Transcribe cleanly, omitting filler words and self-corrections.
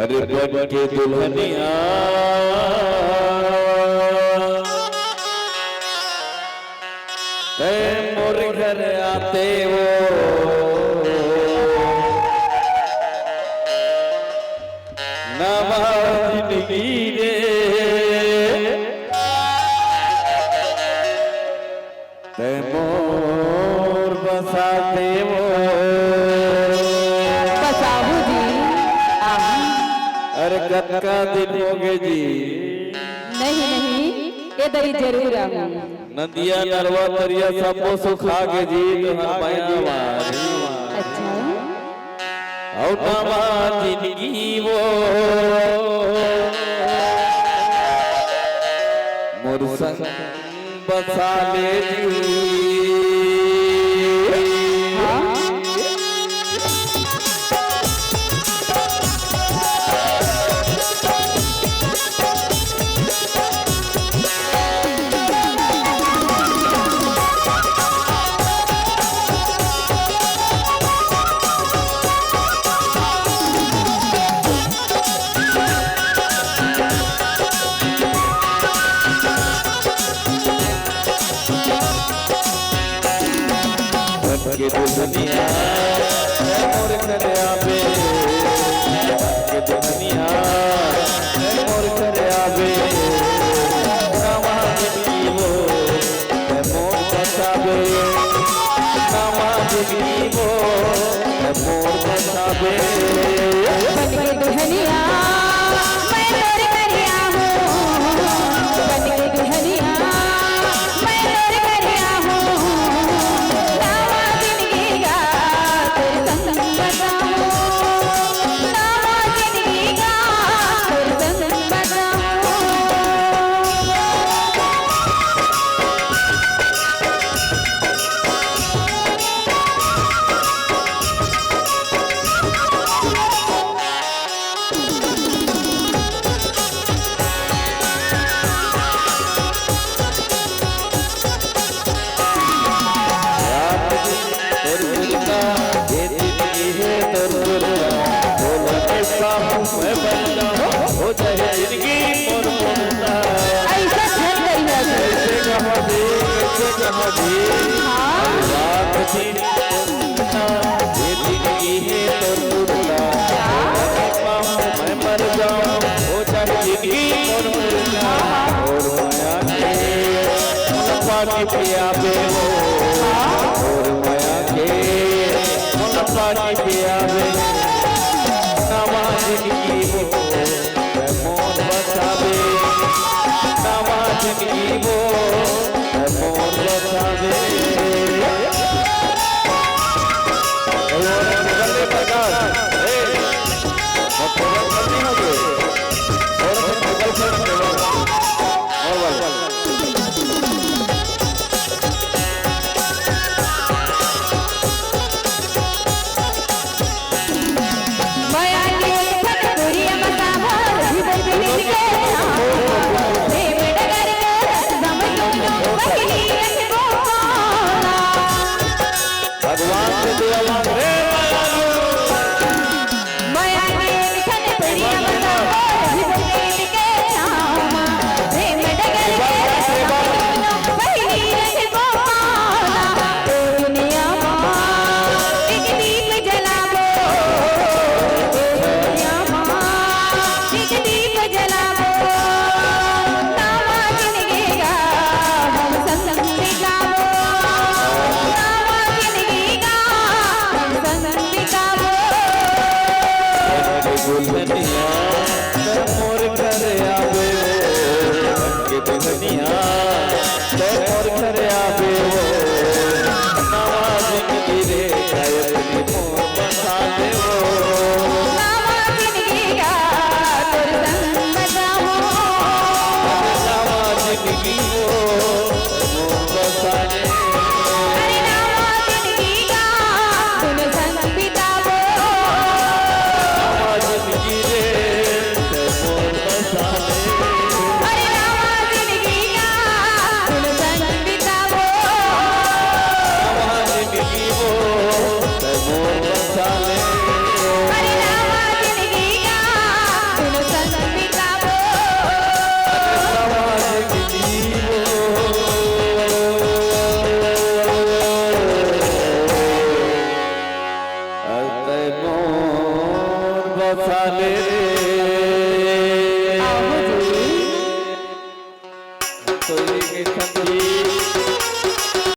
अरे बन के दुल्हनिया मोर घर आते वो नवाज़िंदगी रे ते मोर बसाते वो बसाहू जी। अरे कब का दिन हो गए जी? नहीं ये दरी जरूर आऊं। नदिया नरवा तरिया सबो सुखा के जी तुम्हार माया अच्छा और नवा जिंदगी वो मोर संग बसा ले जी। के दुल्हनिया मोर घर आवे के दुल्हनिया मोर घर आवे नवा जिंदगी वो मोर बसावे नवा जिंदगी वो मोर बसावे बन के दुल्हनिया मैं तोर करिया हूँ। बन के दुल्हनिया मैं तोर करिया हूँ। नवा जिंदगी का तेरे संग बसाऊं। नवा जिंदगी का तेरे संग बसाऊं। मैं बन जाऊं हो जाए जिंदगी मोर मोरना ऐसा छल रही है कैसे कहा दे रात दिन ये जिंदगी है तो दुर्गा मैं मर जाऊं हो जाए जिंदगी मोर मोरना और माया के पानी पिया बे वो और माया के पानी